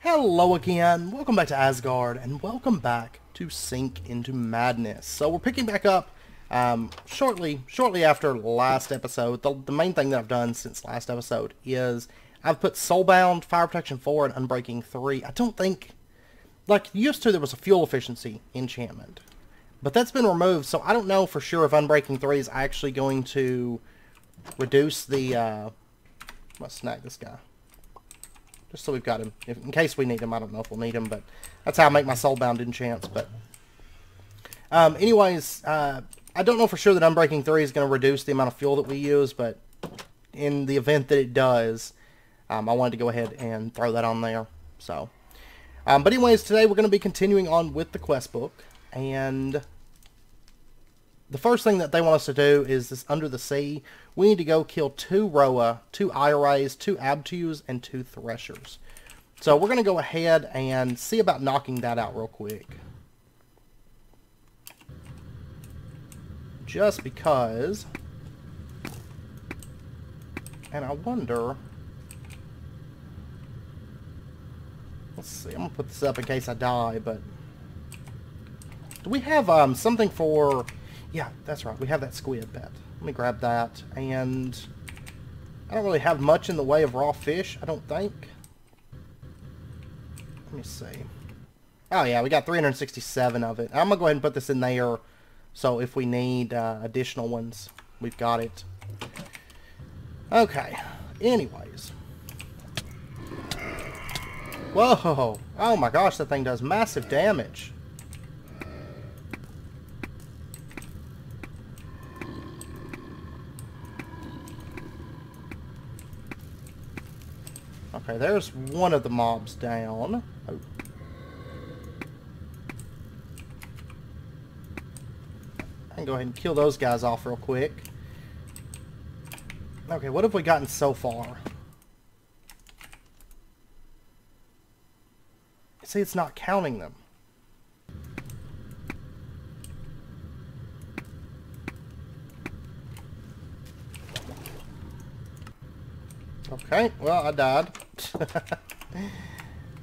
Hello again, welcome back to Asgard, and welcome back to Sink into Madness. So we're picking back up shortly after last episode. The main thing that I've done since last episode is I've put Soulbound, Fire Protection 4, and Unbreaking 3. I don't think, like used to, there was a fuel efficiency enchantment. But that's been removed, so I don't know for sure if Unbreaking 3 is actually going to reduce the... I'm going to snag this guy. Just so we've got him. In case we need him. I don't know if we'll need him, but that's how I make my soulbound enchants. But anyways, I don't know for sure that Unbreaking 3 is going to reduce the amount of fuel that we use, but in the event that it does, I wanted to go ahead and throw that on there. So, but anyways, today we're going to be continuing on with the quest book, and the first thing that they want us to do is this Under the Sea. We need to go kill 2 Roa, 2 IRAs, 2 Abtus, and 2 Threshers. So we're going to go ahead and see about knocking that out real quick. Just because. And I wonder. Let's see, I'm going to put this up in case I die, but. Do we have something for... Yeah, that's right. We have that squid pet. Let me grab that. And I don't really have much in the way of raw fish, I don't think. Let me see. Oh, yeah, we got 367 of it. I'm going to go ahead and put this in there. So if we need additional ones, we've got it. Okay. Anyways. Whoa. Oh, my gosh. That thing does massive damage. Okay, there's one of the mobs down. Oh. I can go ahead and kill those guys off real quick. Okay, what have we gotten so far? See, it's not counting them. Okay, well, I died.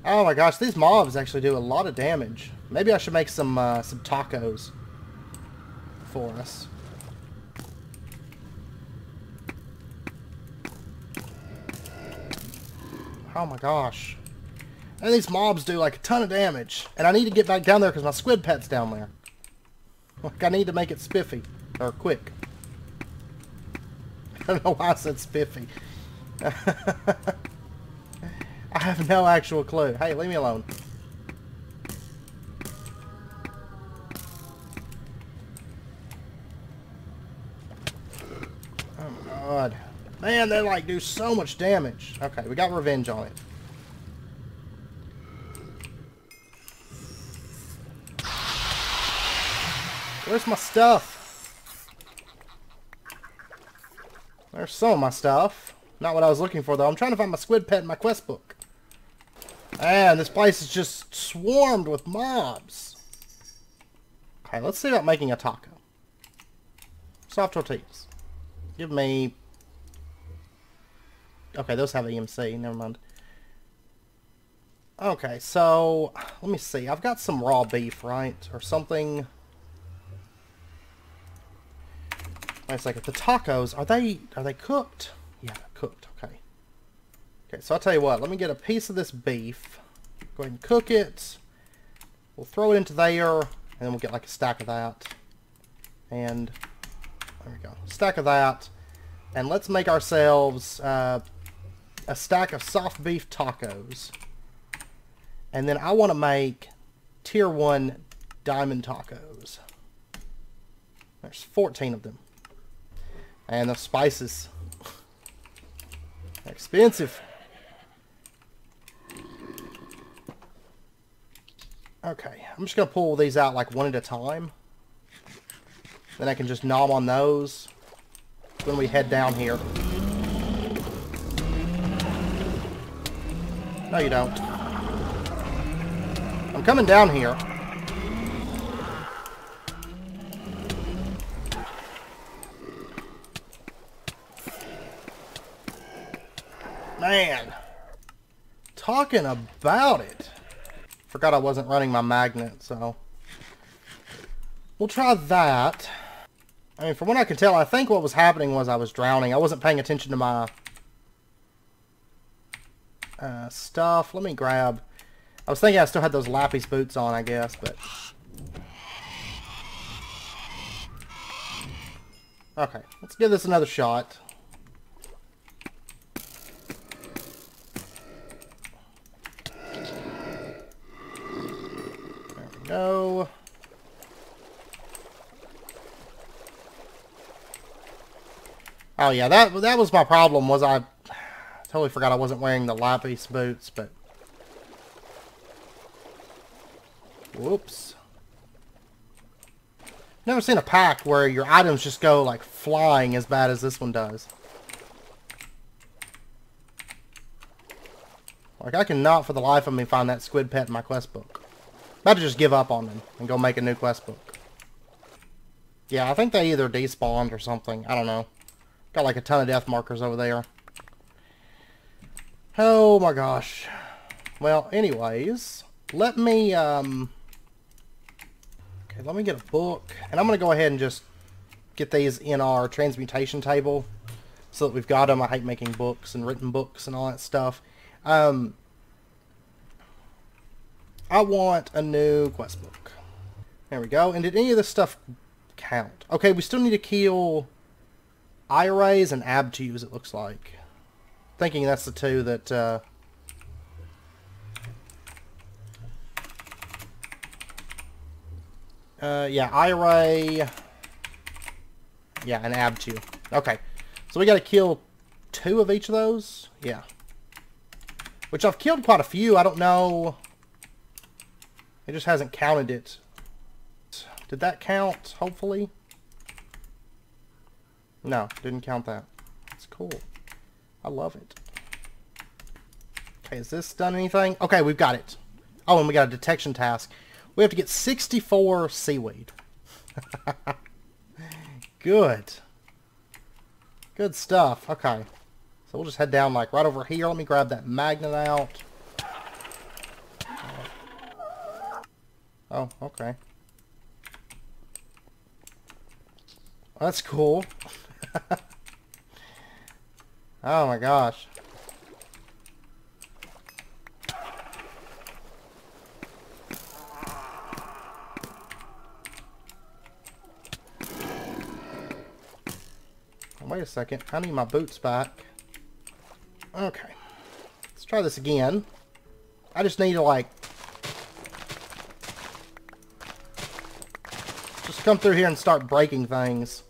Oh my gosh, these mobs actually do a lot of damage. Maybe I should make some tacos for us. Oh my gosh. And these mobs do like a ton of damage. And I need to get back down there because my squid pet's down there. Like, I need to make it spiffy. Or quick. I don't know why I said spiffy. I have no actual clue. Hey, leave me alone. Oh my god. Man, they like do so much damage. Okay, we got revenge on it. Where's my stuff? There's some of my stuff. Not what I was looking for, though. I'm trying to find my squid pet in my quest book. And this place is just swarmed with mobs. Okay, let's see about making a taco. Soft tortillas. Give me... Okay, those have EMC. Never mind. Okay, so... Let me see. I've got some raw beef, right? Or something... Wait a second. The tacos, are they cooked? Yeah, they're cooked. Okay. Okay, so I'll tell you what. Let me get a piece of this beef. Go ahead and cook it. We'll throw it into there. And then we'll get like a stack of that. And there we go. Stack of that. And let's make ourselves a stack of soft beef tacos. And then I want to make tier 1 diamond tacos. There's 14 of them. And the spices. Expensive. Okay, I'm just going to pull these out like one at a time. Then I can just nom on those when we head down here. No, you don't. I'm coming down here. Man. talking about it. Forgot I wasn't running my magnet, so we'll try that. I mean, from what I can tell, I think what was happening was I was drowning. I wasn't paying attention to my stuff. Let me grab... I was thinking I still had those Lapis boots on, I guess, but... Okay, let's give this another shot. There we go. Oh yeah, that was my problem, was I totally forgot I wasn't wearing the Lapis boots, but... Whoops. Never seen a pack where your items just go, like, flying as bad as this one does. Like, I cannot for the life of me find that squid pet in my quest book. About to just give up on them and go make a new quest book. Yeah, I think they either despawned or something. I don't know. Got like a ton of death markers over there. Oh my gosh. Well, anyways, let me okay, let me get a book, and I'm gonna go ahead and just get these in our transmutation table so that we've got them. I hate making books and written books and all that stuff. I want a new quest book. There we go. And did any of this stuff count? Okay, we still need to kill Irays and Abtus, it looks like. Thinking that's the two that, yeah, Iray, yeah, and Abtu. Okay, so we gotta kill 2 of each of those? Yeah. Which I've killed quite a few, I don't know. It just hasn't counted it. Did that count, hopefully? No, didn't count that. It's cool. I love it. Okay, has this done anything? Okay, we've got it. Oh, and we got a detection task. We have to get 64 seaweed. Good. Good stuff. Okay. So we'll just head down like right over here. Let me grab that magnet out. Oh, okay. That's cool. Oh my gosh. Wait a second. I need my boots back. Okay. Let's try this again. I just need to, like, just come through here and start breaking things.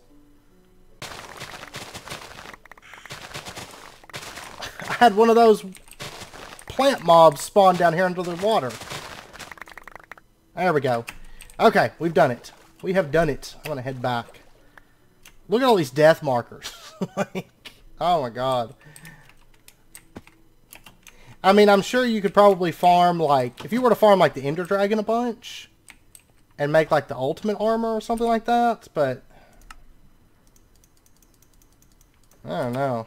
I had one of those plant mobs spawn down here under the water. There we go. Okay, we've done it. We have done it. I'm gonna head back. Look at all these death markers. Like, oh my god. I mean, I'm sure you could probably farm, like, if you were to farm, like, the Ender Dragon a bunch, and make, like, the ultimate armor or something like that, but I don't know.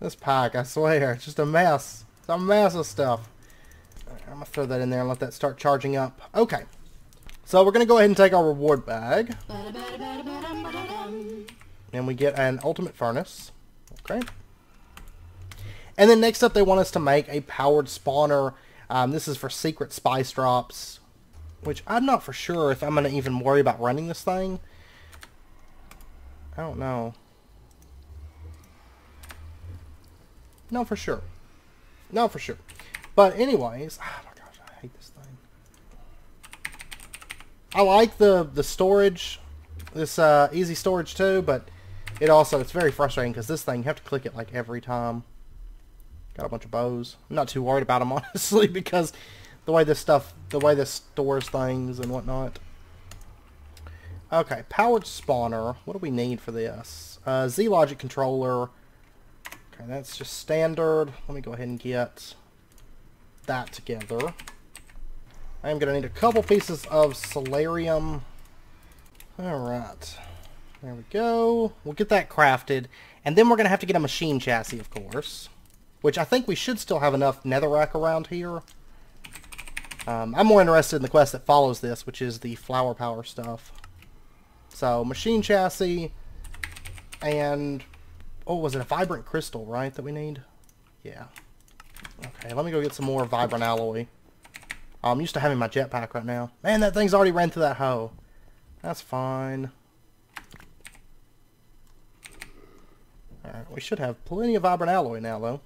This pack, I swear, it's just a mess. It's a mess of stuff. I'm gonna throw that in there and let that start charging up. Okay. So we're going to go ahead and take our reward bag. And we get an ultimate furnace. Okay. And then next up they want us to make a powered spawner. This is for secret spice drops. Which I'm not for sure if I'm going to even worry about running this thing. I don't know. No, for sure. No, for sure. But anyways, oh my gosh, I hate this thing. I like the storage, this easy storage too, but it's very frustrating because this thing, you have to click it like every time. Got a bunch of bows. I'm not too worried about them honestly because the way this stores things and whatnot. Okay, powered spawner. What do we need for this? Z-Logic controller. Okay, that's just standard. Let me go ahead and get that together. I am going to need a couple pieces of solarium. Alright. There we go. We'll get that crafted. And then we're going to have to get a machine chassis, of course. which I think we should still have enough netherrack around here. I'm more interested in the quest that follows this, which is the flower power stuff. So, machine chassis, and, oh, was it a vibrant crystal, right, that we need? Yeah. Okay, let me go get some more vibrant alloy. I'm used to having my jetpack right now. Man, that thing's already ran through that hoe. That's fine. Alright, we should have plenty of vibrant alloy now, though.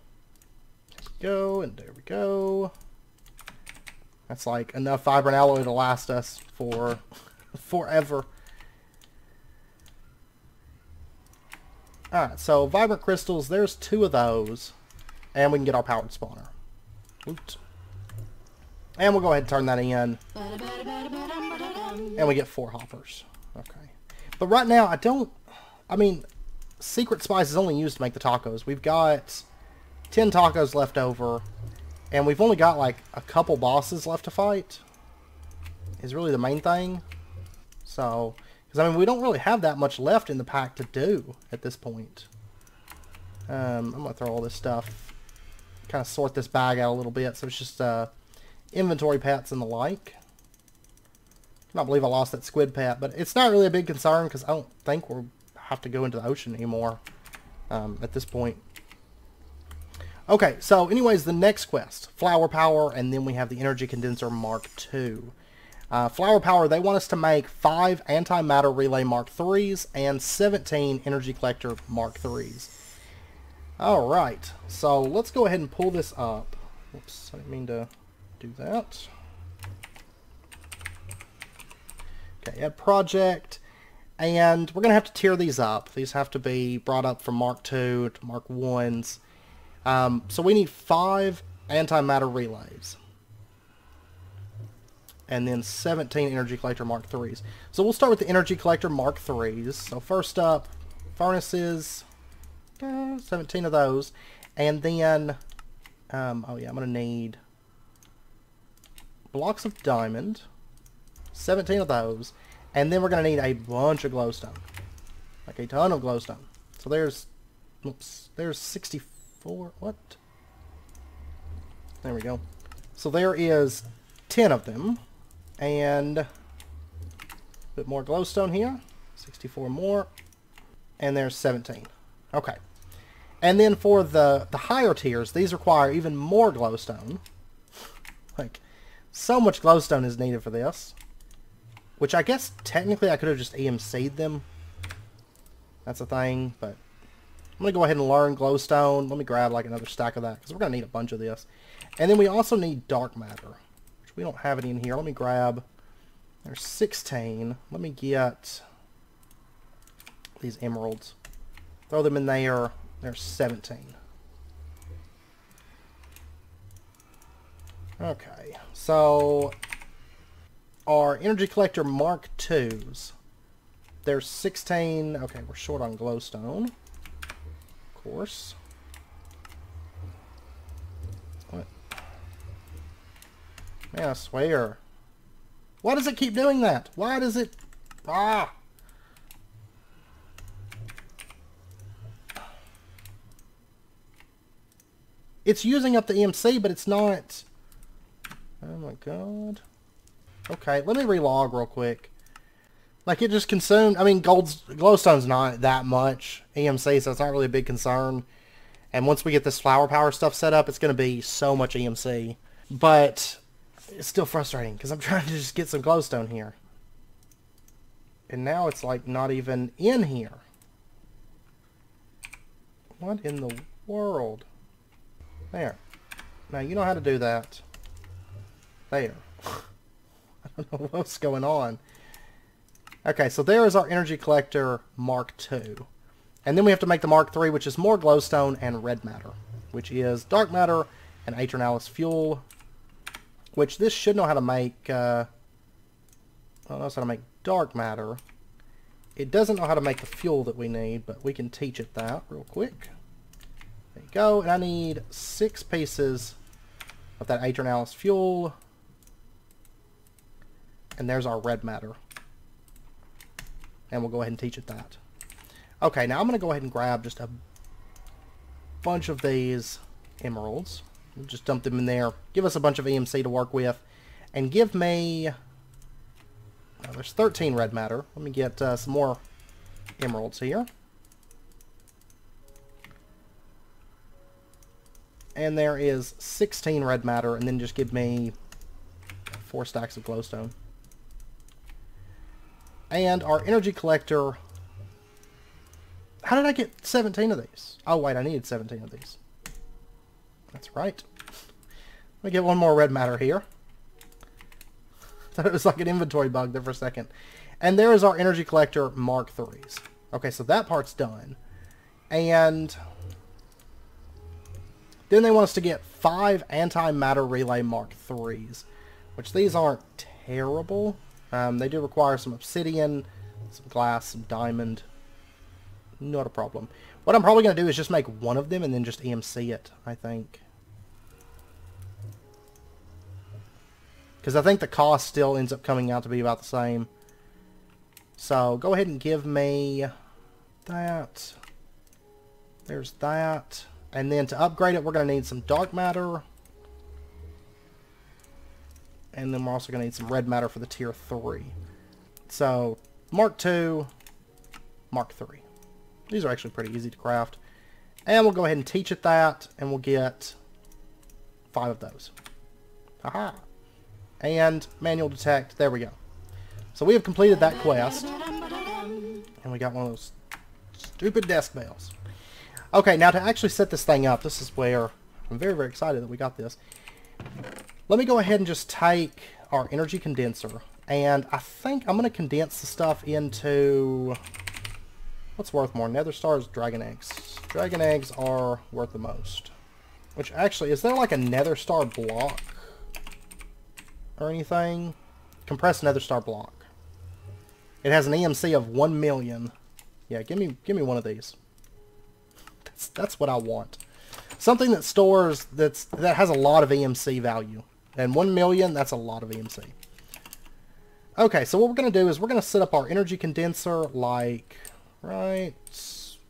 Go, and there we go. That's like enough vibrant alloy to last us for forever. Alright, so vibrant crystals, there's 2 of those. And we can get our powered spawner. Oops. And we'll go ahead and turn that in. And we get 4 hoppers. Okay. But right now, I mean, secret spice is only used to make the tacos. We've got 10 tacos left over. And we've only got like a couple bosses left to fight. Is really the main thing. So, because I mean, we don't really have that much left in the pack to do at this point. I'm going to throw all this stuff, kind of sort this bag out a little bit. So it's just inventory pets and the like. I cannot believe I lost that squid pet, but it's not really a big concern because I don't think we'll have to go into the ocean anymore at this point. Okay, so anyways, the next quest, Flower Power, and then we have the Energy Condenser Mark II. Flower Power, they want us to make 5 Antimatter Relay Mark IIIs and 17 Energy Collector Mark IIIs. Alright, so let's go ahead and pull this up. Whoops, I didn't mean to do that. Okay, add project, and we're going to have to tier these up. These have to be brought up from Mark II to Mark I's. So we need 5 antimatter relays. And then 17 energy collector Mark IIIs. So we'll start with the energy collector Mark IIIs. So first up, furnaces, 17 of those. And then, oh yeah, I'm going to need blocks of diamond, 17 of those. And then we're going to need a bunch of glowstone. Like a ton of glowstone. So there's, oops, there's 64, what? There we go. So there is 10 of them. And a bit more glowstone here. 64 more. And there's 17. Okay. And then for the higher tiers, these require even more glowstone. Like, so much glowstone is needed for this. Which I guess technically I could have just EMC'd them. That's a thing, but I'm going to go ahead and learn glowstone. Let me grab like another stack of that, because we're going to need a bunch of this. And then we also need dark matter, which we don't have any in here. Let me grab, there's 16. Let me get these emeralds. Throw them in there. There's 17. Okay, so our energy collector Mark IIs. There's 16. Okay, we're short on glowstone. Of course. What? Man, I swear. Why does it keep doing that? Why does it... Ah! It's using up the EMC, but it's not... Oh my god. Okay, let me relog real quick. Like, it just consumed... I mean, glowstone's not that much EMC, so it's not really a big concern. And once we get this flower power stuff set up, it's going to be so much EMC. But it's still frustrating, because I'm trying to just get some glowstone here. And now it's, like, not even in here. What in the world? There. Now, you know how to do that. There. I don't know what's going on. Okay, so there is our energy collector Mark II. And then we have to make the Mark III, which is more glowstone and red matter, which is dark matter and aeternalis fuel, which this should know how to make, I don't know how to make dark matter. It doesn't know how to make the fuel that we need, but we can teach it that real quick. There you go, and I need 6 pieces of that aeternalis fuel. And there's our red matter. And we'll go ahead and teach it that. Okay, now I'm going to go ahead and grab just a bunch of these emeralds. We'll just dump them in there. Give us a bunch of EMC to work with. And give me... Oh, there's 13 red matter. Let me get some more emeralds here. And there is 16 red matter, and then just give me 4 stacks of glowstone. And our energy collector... How did I get 17 of these? Oh, wait, I needed 17 of these. That's right. Let me get one more red matter here. Thought it was like an inventory bug there for a second. And there is our energy collector Mark IIIs. Okay, so that part's done. And then they want us to get 5 antimatter relay Mark IIIs, which these aren't terrible. They do require some obsidian, some glass, some diamond. Not a problem. What I'm probably going to do is just make one of them and then just EMC it, I think. Because I think the cost still ends up coming out to be about the same. So go ahead and give me that. There's that. And then to upgrade it, we're going to need some dark matter. And then we're also going to need some red matter for the tier 3. So Mark II, Mark III. These are actually pretty easy to craft. And we'll go ahead and teach it that, and we'll get 5 of those. Haha. And manual detect. There we go. So we have completed that quest. And we got one of those stupid desk bells. Okay, now to actually set this thing up, this is where I'm very, very excited that we got this. Let me go ahead and just take our energy condenser. And I think I'm going to condense the stuff into... What's worth more? Nether stars, dragon eggs. Dragon eggs are worth the most. Which actually, is there like a nether star block? Or anything? Compressed nether star block. It has an EMC of 1 million. Yeah, give me one of these. That's what I want. Something that stores, that has a lot of EMC value. And 1 million, that's a lot of EMC. Okay, so what we're going to do is we're going to set up our energy condenser like... Right,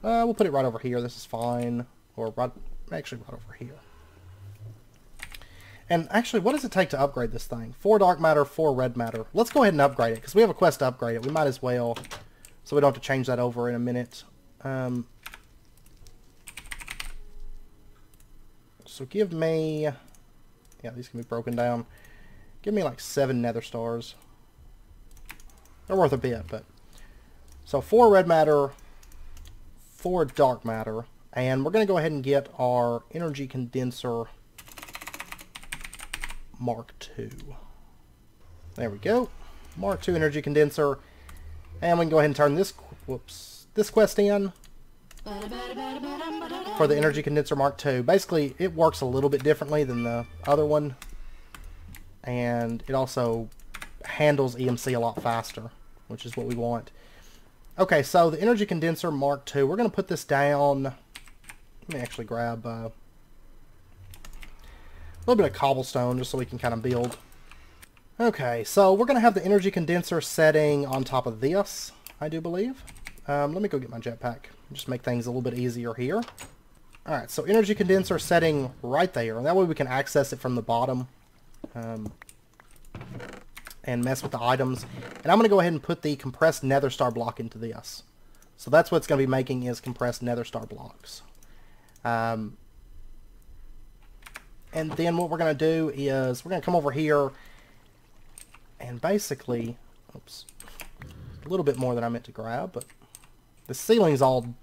we'll put it right over here. This is fine. Or actually right over here. And actually, what does it take to upgrade this thing? 4 dark matter, 4 red matter. Let's go ahead and upgrade it, because we have a quest to upgrade it. We might as well, so we don't have to change that over in a minute. So give me... Yeah, these can be broken down. Give me like 7 nether stars. They're worth a bit, but... So 4 red matter, 4 dark matter, and we're going to go ahead and get our energy condenser Mark II. There we go. Mark II energy condenser. And we can go ahead and turn this quest in for the energy condenser Mark II. Basically, it works a little bit differently than the other one. And it also handles EMC a lot faster, which is what we want. Okay, so the energy condenser Mark II, we're going to put this down. Let me actually grab a little bit of cobblestone just so we can kind of build. Okay, so we're going to have the energy condenser setting on top of this, I do believe. Let me go get my jetpack. Just make things a little bit easier here. Alright, so energy condenser setting right there. That way we can access it from the bottom. And mess with the items. And I'm going to go ahead and put the compressed nether star block into this. So that's what it's going to be making, is compressed nether star blocks. And then what we're going to do is we're going to come over here and basically, oops, a little bit more than I meant to grab, but the ceiling's all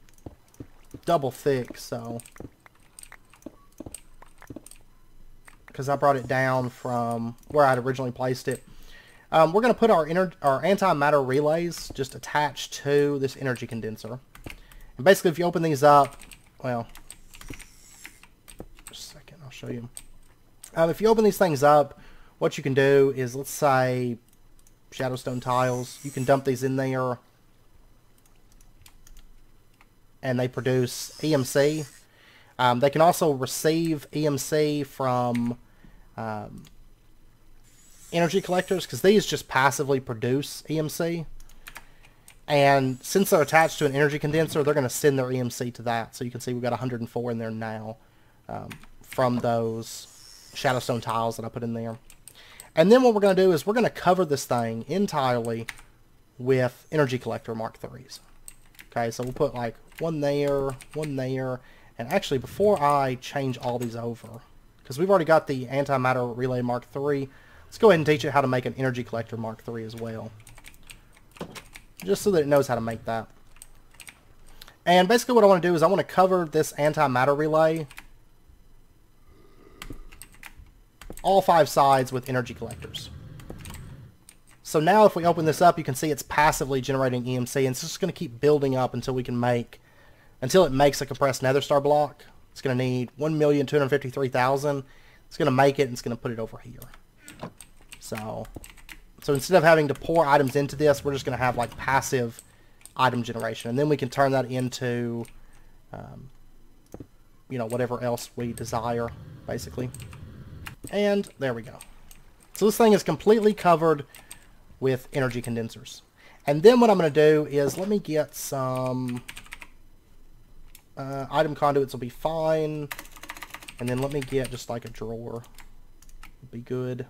double thick, so because I brought it down from where I'd originally placed it. We're going to put our antimatter relays just attached to this energy condenser. And basically, if you open these up, well, just a second, I'll show you. If you open these things up, what you can do is, let's say, shadowstone tiles. You can dump these in there, and they produce EMC. They can also receive EMC from energy collectors, because these just passively produce EMC. And since they're attached to an energy condenser, they're going to send their EMC to that. So you can see we've got 104 in there now from those Shadowstone tiles that I put in there. And then what we're going to do is we're going to cover this thing entirely with energy collector Mark IIIs. Okay, so we'll put like one there, and actually before I change all these over, because we've already got the antimatter relay Mark III, let's go ahead and teach it how to make an energy collector Mark III as well. Just so that it knows how to make that. And basically what I want to do is I want to cover this antimatter relay, all 5 sides, with energy collectors. So now if we open this up, you can see it's passively generating EMC, and it's just going to keep building up until it makes a compressed nether star block. It's going to need 1,253,000. It's going to make it, and it's going to put it over here. So instead of having to pour items into this, we're just going to have like passive item generation, and then we can turn that into you know, whatever else we desire, basically. And there we go. So this thing is completely covered with energy condensers. And then what I'm going to do is, let me get some item conduits will be fine, and then let me get just like a drawer. Would be good.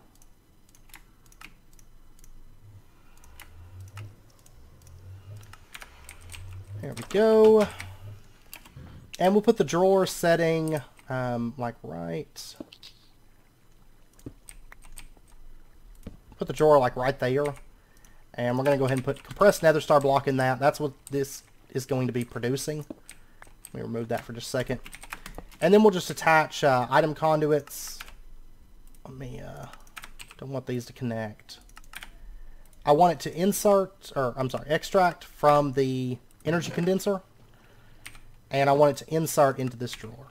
There we go. And we'll put the drawer setting like right. Put the drawer like right there. And we're going to go ahead and put compressed nether star block in that. That's what this is going to be producing. Let me remove that for just a second. And then we'll just attach item conduits. Let me, don't want these to connect. I want it to extract from the energy condenser, and I want it to insert into this drawer.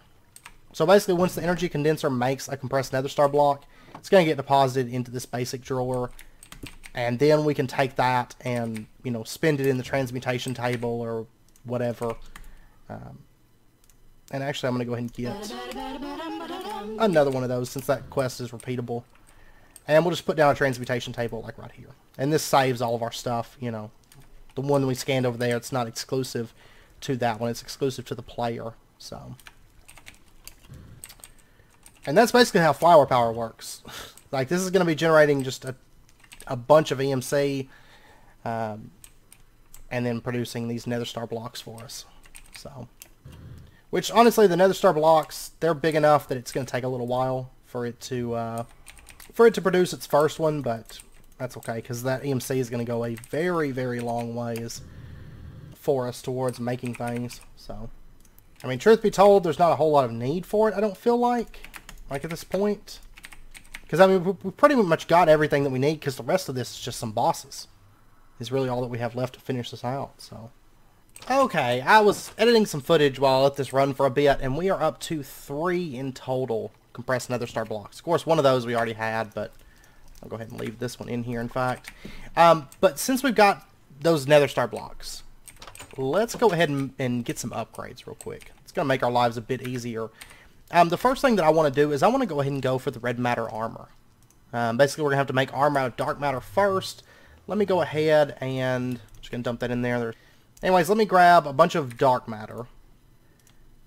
So basically, once the energy condenser makes a compressed nether star block, it's going to get deposited into this basic drawer, and then we can take that and, you know, spend it in the transmutation table or whatever. And actually, I'm going to go ahead and get another one of those, since that quest is repeatable. And we'll just put down a transmutation table like right here. And this saves all of our stuff, you know. The one that we scanned over there, it's not exclusive to that one. It's exclusive to the player. So, and that's basically how flower power works. Like, this is going to be generating just a bunch of EMC, and then producing these nether star blocks for us. So, which honestly, the nether star blocks, they're big enough that it's going to take a little while for it to produce its first one, but that's okay, because that EMC is going to go a very, very long ways for us towards making things. So, I mean, truth be told, there's not a whole lot of need for it, I don't feel like at this point. Because, I mean, we pretty much got everything that we need, because the rest of this is just some bosses. Is really all that we have left to finish this out, so. Okay, I was editing some footage while I let this run for a bit, and we are up to 3 in total compressed nether star blocks. Of course, one of those we already had, but I'll go ahead and leave this one in here, in fact. But since we've got those nether star blocks, let's go ahead and get some upgrades real quick. It's going to make our lives a bit easier. The first thing that I want to do is I want to go ahead and go for the red matter armor. Basically, we're going to have to make armor out of dark matter first. Let me go ahead and just going to dump that in there. Anyways, let me grab a bunch of dark matter,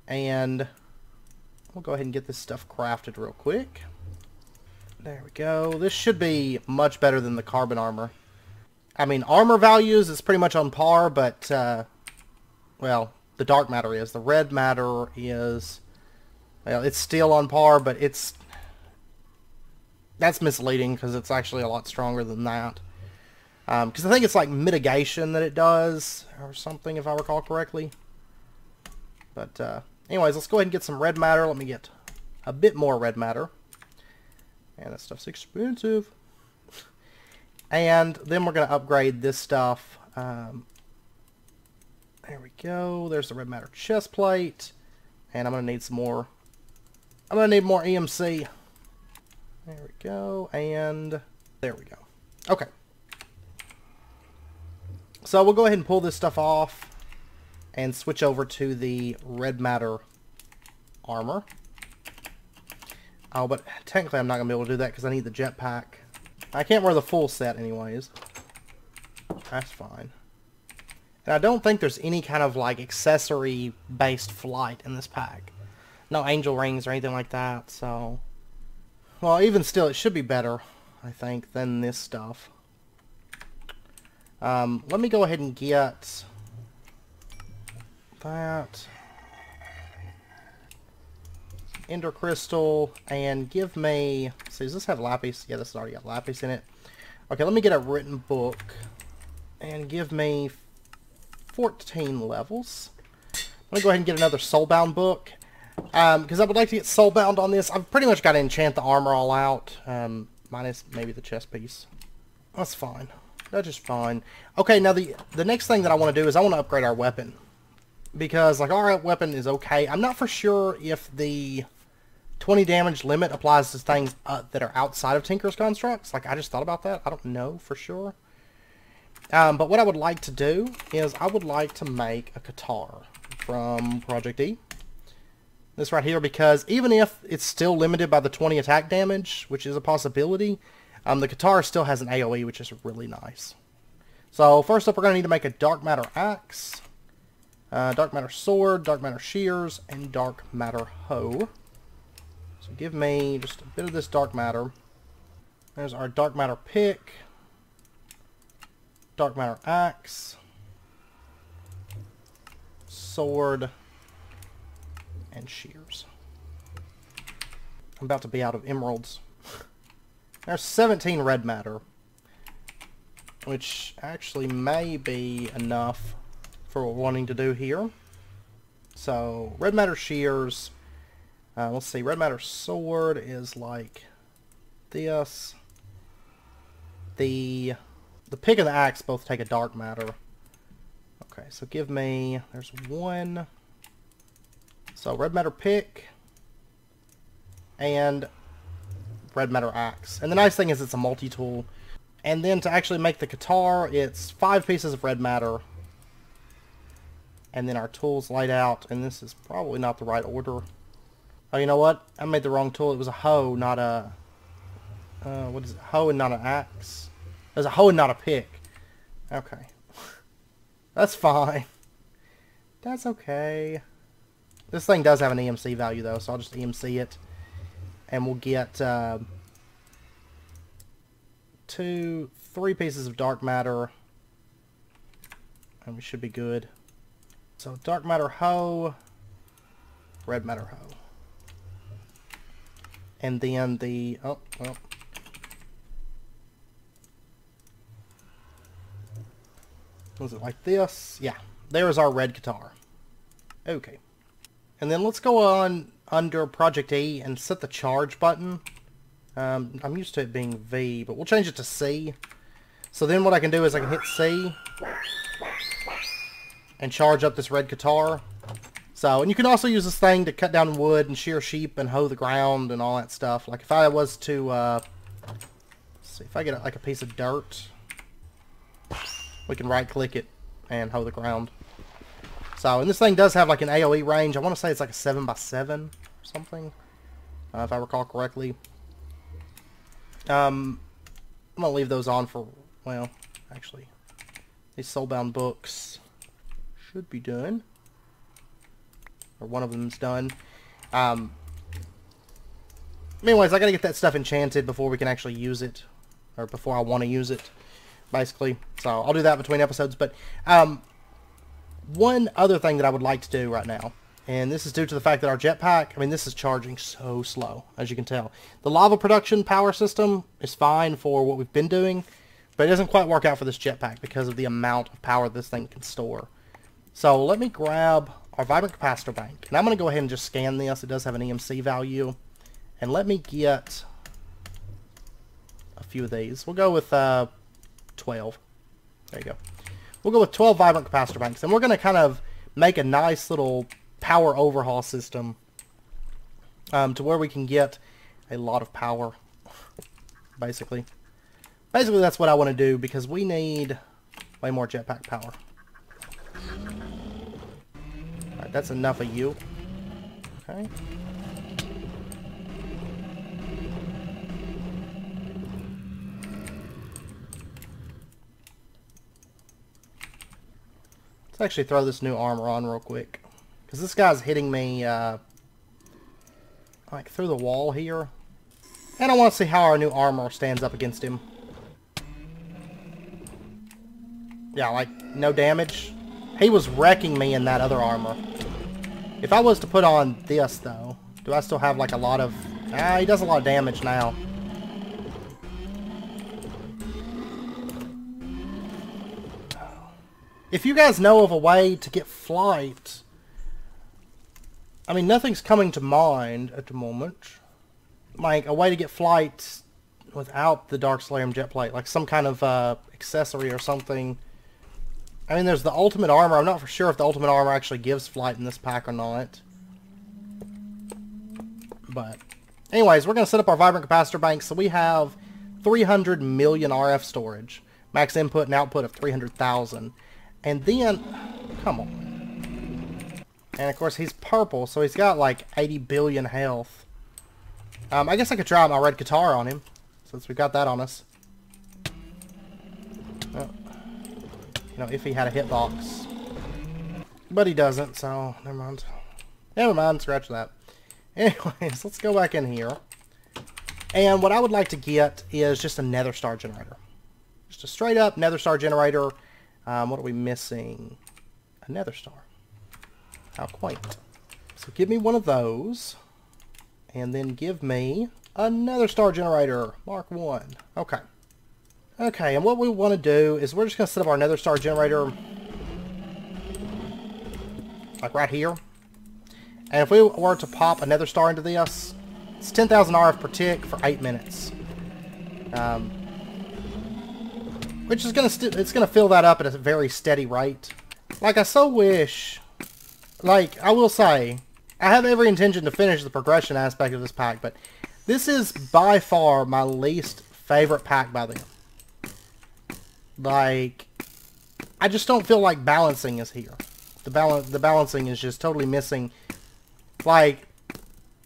and we'll go ahead and get this stuff crafted real quick. There we go. This should be much better than the carbon armor. I mean, armor values is pretty much on par, but, well, the dark matter is. The red matter is, well, it's still on par, but that's misleading, because it's actually a lot stronger than that. Because I think it's like mitigation that it does, or something, if I recall correctly. But, anyways, let's go ahead and get some red matter. Let me get a bit more red matter. And that stuff's expensive. And then we're going to upgrade this stuff. There we go. There's the red matter chest plate. And I'm going to need some more. I'm going to need more EMC. There we go. And there we go. Okay. So we'll go ahead and pull this stuff off and switch over to the red matter armor. Oh, but technically I'm not going to be able to do that because I need the jetpack. I can't wear the full set anyways. That's fine. And I don't think there's any kind of like accessory based flight in this pack. No angel rings or anything like that, so... Well, even still, it should be better, I think, than this stuff. Let me go ahead and get... that... Ender Crystal, and give me... See, does this have Lapis? Yeah, this has already got Lapis in it. Okay, let me get a written book, and give me 14 levels. Let me go ahead and get another Soulbound book, because I would like to get Soulbound on this. I've pretty much got to enchant the armor all out, minus maybe the chest piece. That's fine. That's just fine. Okay, now the next thing that I want to do is I want to upgrade our weapon. Because, like, our weapon is okay. I'm not for sure if the 20 damage limit applies to things that are outside of Tinker's constructs. Like, I just thought about that. I don't know for sure. But what I would like to do is I would like to make a Qatar from Project E. This right here, because even if it's still limited by the 20 attack damage, which is a possibility, the Qatar still has an AoE, which is really nice. So first up, we're going to need to make a Dark Matter Axe, Dark Matter Sword, Dark Matter Shears, and Dark Matter Hoe. So give me just a bit of this Dark Matter. There's our Dark Matter Pick, Dark Matter Axe, Sword, and Shears. I'm about to be out of emeralds. There's 17 red matter, which actually may be enough for what we're wanting to do here. So, red matter shears, let's see, red matter sword is like this. The pick and the axe both take a dark matter. Okay, so give me, there's one. So, red matter pick, and red matter axe. And the nice thing is it's a multi-tool. And then to actually make the Qatar, it's 5 pieces of red matter. And then our tools laid out, and this is probably not the right order. Oh, you know what? I made the wrong tool. It was a hoe, not a... what is it? Hoe and not an axe. It was a hoe and not a pick. Okay. That's fine. That's okay. This thing does have an EMC value, though, so I'll just EMC it. And we'll get 3 pieces of dark matter, and we should be good. So dark matter hoe, red matter hoe, and then the was it like this? Yeah, there's our red Qatar. Okay, and then let's go on under Project E and set the charge button. I'm used to it being V, but we'll change it to C. So then what I can do is I can hit C and charge up this red Qatar. So, and you can also use this thing to cut down wood and shear sheep and hoe the ground and all that stuff. Like if I was to, let's see, if I get like a piece of dirt, we can right click it and hoe the ground. So, and this thing does have like an AoE range. I want to say it's like a 7x7 or something, if I recall correctly. I'm going to leave those on for, well, actually, these soulbound books should be done. Or one of them's done. Anyways, I got to get that stuff enchanted before we can actually use it. Or before I want to use it, basically. So, I'll do that between episodes. But, one other thing that I would like to do right now, and this is due to the fact that our jetpack, I mean, this is charging so slow, as you can tell. The lava production power system is fine for what we've been doing, but it doesn't quite work out for this jetpack because of the amount of power this thing can store. So let me grab our vibrant capacitor bank, and I'm going to go ahead and just scan this. It does have an EMC value, and let me get a few of these. We'll go with 12. There you go. We'll go with 12 vibrant capacitor banks, and we're going to kind of make a nice little power overhaul system to where we can get a lot of power, basically. Basically, that's what I want to do, because we need way more jetpack power. Alright, that's enough of you. Okay. Let's actually throw this new armor on real quick, because this guy's hitting me like through the wall here. And I want to see how our new armor stands up against him. Yeah, like no damage. He was wrecking me in that other armor. If I was to put on this though, do I still have like a lot of... he does a lot of damage now. If you guys know of a way to get flight... I mean, nothing's coming to mind at the moment. Like, a way to get flight without the Dark Solarium jet plate. Like, some kind of accessory or something. I mean, there's the ultimate armor. I'm not for sure if the ultimate armor actually gives flight in this pack or not. But, anyways, we're going to set up our Vibrant Capacitor Bank. So we have 300 million RF storage. Max input and output of 300,000. And then, come on. And of course he's purple, so he's got like 80 billion health. I guess I could try my red guitar on him, since we got that on us. Oh. You know, if he had a hitbox. But he doesn't, so never mind. Never mind, scratch that. Anyways, let's go back in here. And what I would like to get is just a Nether Star generator. Just a straight up Nether Star generator. What are we missing? A Nether Star. How quaint. So give me one of those. And then give me a Nether Star generator. Mark 1. Okay. Okay, and what we want to do is we're just going to set up our Nether Star generator like right here. And if we were to pop a Nether Star into this, it's 10,000 RF per tick for 8 minutes. Which is it's gonna fill that up at a very steady rate. Like, I so wish, like, I will say, I have every intention to finish the progression aspect of this pack, but this is by far my least favorite pack by them. Like, I just don't feel like balancing is here. The balancing is just totally missing. Like,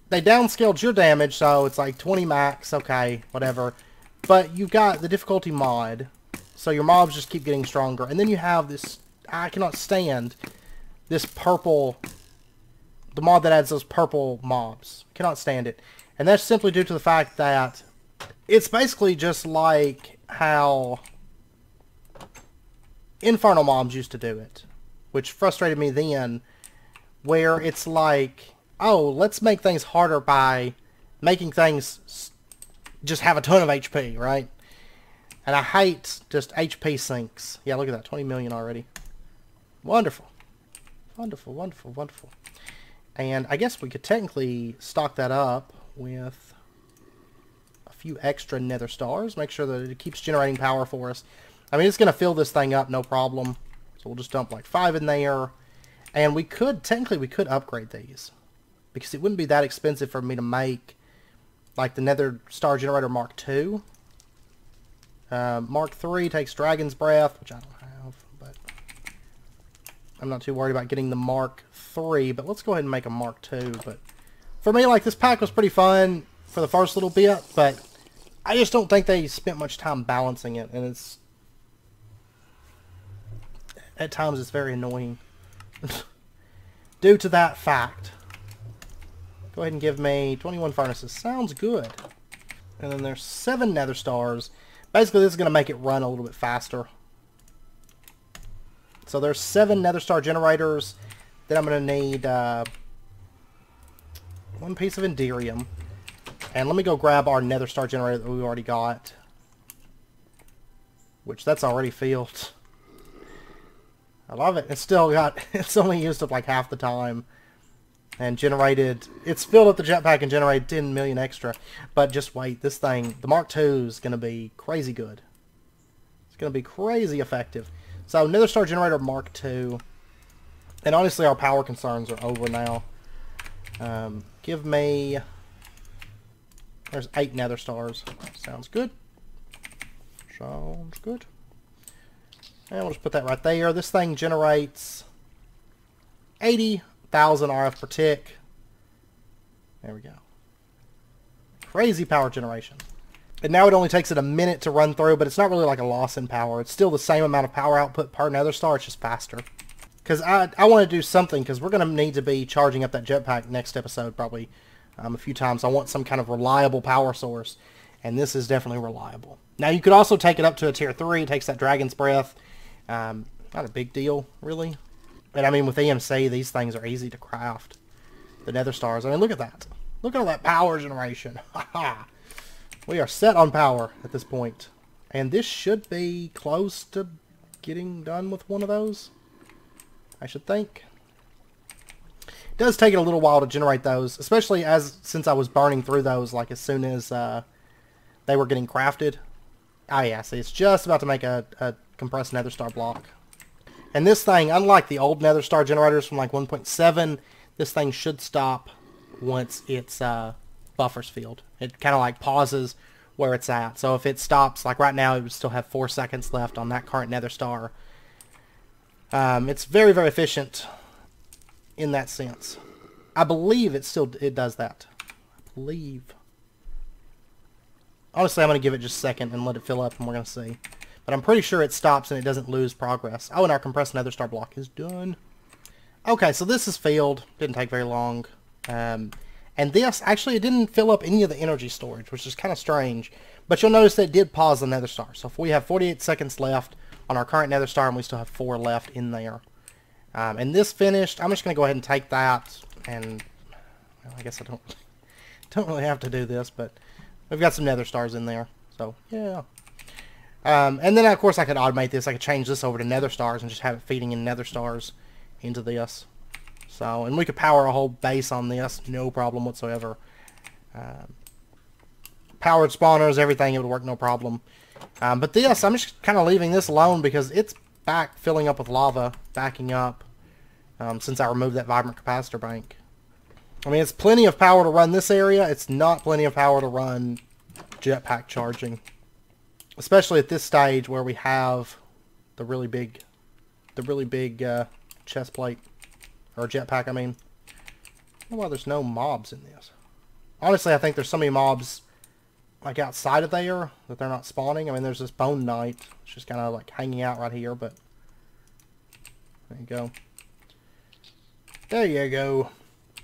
they downscaled your damage, so it's like 20 max, okay, whatever. But you've got the difficulty mod. So your mobs just keep getting stronger. And then you have this, I cannot stand this purple, the mod that adds those purple mobs. Cannot stand it. And that's simply due to the fact that it's basically just like how Infernal mobs used to do it. Which frustrated me then, where it's like, oh, let's make things harder by making things just have a ton of HP, right? And I hate just HP sinks. Yeah, look at that. 20 million already. Wonderful. Wonderful, wonderful, wonderful. And I guess we could technically stock that up with a few extra Nether Stars. Make sure that it keeps generating power for us. I mean, it's going to fill this thing up, no problem. So we'll just dump like 5 in there. And we could, technically, we could upgrade these. Because it wouldn't be that expensive for me to make like the Nether Star Generator Mark II. Mark 3 takes Dragon's Breath, which I don't have, but I'm not too worried about getting the Mark 3, but let's go ahead and make a Mark 2. But for me, like, this pack was pretty fun for the first little bit, but I just don't think they spent much time balancing it, and it's, at times it's very annoying. Due to that fact. Go ahead and give me 21 furnaces. Sounds good. And then there's 7 Nether Stars. Basically, this is going to make it run a little bit faster. So there's 7 Nether Star generators. Then I'm going to need 1 piece of Enderium. And let me go grab our Nether Star generator that we already got. Which, that's already filled. I love it. It's still got, it's only used up like half the time. And generated, it's filled up the jetpack and generated 10 million extra. But just wait, this thing, the Mark II is going to be crazy good. It's going to be crazy effective. So, Nether Star Generator Mark II. And honestly, our power concerns are over now. Give me, there's 8 Nether Stars. Sounds good. Sounds good. And we'll just put that right there. This thing generates 80,000 RF per tick. There we go. Crazy power generation. And now it only takes it a minute to run through, but it's not really like a loss in power. It's still the same amount of power output per Nether Star, it's just faster. Because I want to do something, because we're going to need to be charging up that jetpack next episode, probably a few times. I want some kind of reliable power source, and this is definitely reliable. Now, you could also take it up to a tier 3. It takes that Dragon's Breath. Not a big deal, really. But, I mean, with EMC, these things are easy to craft. The Nether Stars. I mean, look at that. Look at all that power generation. We are set on power at this point. And this should be close to getting done with one of those, I should think. It does take it a little while to generate those, especially since I was burning through those like as soon as they were getting crafted. Ah, yeah, see, it's just about to make a compressed Nether Star block. And this thing, unlike the old Nether Star generators from like 1.7, this thing should stop once its buffer's filled. It kind of like pauses where it's at. So if it stops, like right now, it would still have 4 seconds left on that current Nether Star. It's very, very efficient in that sense. I believe it does that. I believe. Honestly, I'm going to give it just a second and let it fill up, and we're going to see. But I'm pretty sure it stops and it doesn't lose progress. Oh, and our compressed Nether Star block is done. Okay, so this is filled. Didn't take very long. And this, actually, it didn't fill up any of the energy storage, which is kind of strange. But you'll notice that it did pause the Nether Star. So if we have 48 seconds left on our current Nether Star, and we still have 4 left in there. And this finished, I'm just going to go ahead and take that. And, well, I guess I don't really have to do this, but we've got some Nether Stars in there. So, yeah. And then, of course, I could automate this. I could change this over to Nether Stars and just have it feeding in Nether Stars into this. So, and we could power a whole base on this, no problem whatsoever. Powered spawners, everything, it would work no problem. But this, I'm just kind of leaving this alone because it's back filling up with lava, backing up, since I removed that vibrant capacitor bank. I mean, it's plenty of power to run this area. It's not plenty of power to run jetpack charging. Especially at this stage where we have the really big chest plate. Or jetpack, I mean. I don't know why there's no mobs in this. Honestly, I think there's so many mobs like outside of there that they're not spawning. I mean, there's this Bone Knight. It's just kind of like hanging out right here, but there you go. There you go.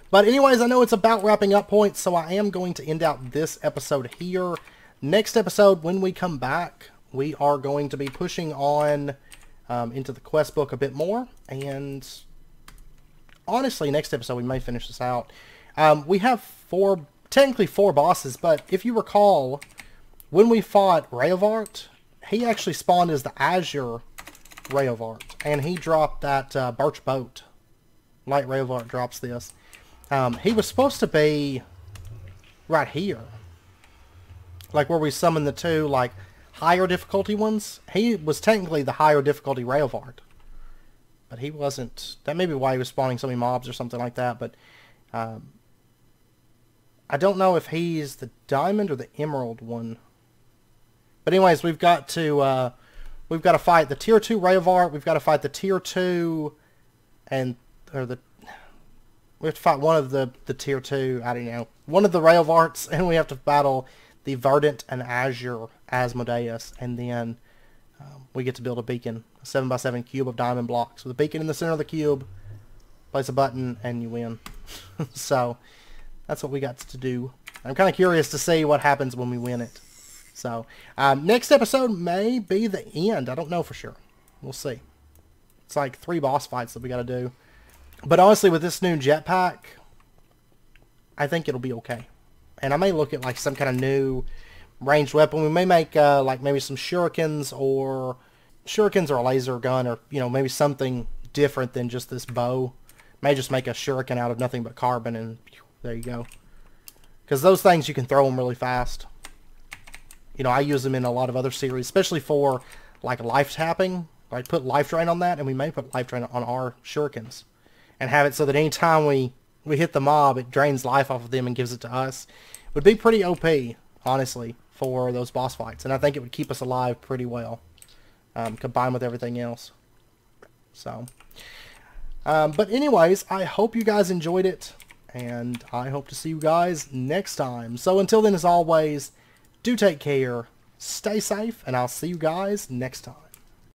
But anyways, I know it's about wrapping up point, so I am going to end out this episode here. Next episode, when we come back, we are going to be pushing on into the quest book a bit more, and honestly, next episode we may finish this out. We have technically four bosses, but if you recall, when we fought Rayovart, he actually spawned as the Azure Rayovart, and he dropped that Birch Boat. Light Rayovart drops this. He was supposed to be right here, like where we summoned the two like higher difficulty ones. He was technically the higher difficulty Rayovart, but he wasn't. That may be why he was spawning so many mobs or something like that, but I don't know if he's the diamond or the emerald one. But anyways, we've got to fight the tier 2 Rayovart. We've got to fight the tier 2 we have to fight one of the tier 2, I don't know, one of the Rayovarts, and we have to battle the Verdant and Azure Asmodeus, and then we get to build a beacon, a 7x7 cube of diamond blocks. With a beacon in the center of the cube, place a button, and you win. So, that's what we got to do. I'm kind of curious to see what happens when we win it. So, next episode may be the end. I don't know for sure. We'll see. It's like 3 boss fights that we got to do. But honestly, with this new jetpack, I think it'll be okay. And I may look at like some kind of new ranged weapon. We may make like maybe some shurikens or a laser gun, or you know, maybe something different than just this bow. May just make a shuriken out of nothing but carbon, and there you go. Because those things, you can throw them really fast. You know, I use them in a lot of other series, especially for like life tapping. Like put life drain on that, and we may put life drain on our shurikens. And have it so that anytime we hit the mob, it drains life off of them and gives it to us. It would be pretty OP, honestly, for those boss fights. And I think it would keep us alive pretty well, combined with everything else. So, but anyways, I hope you guys enjoyed it. And I hope to see you guys next time. So until then, as always, do take care, stay safe, and I'll see you guys next time.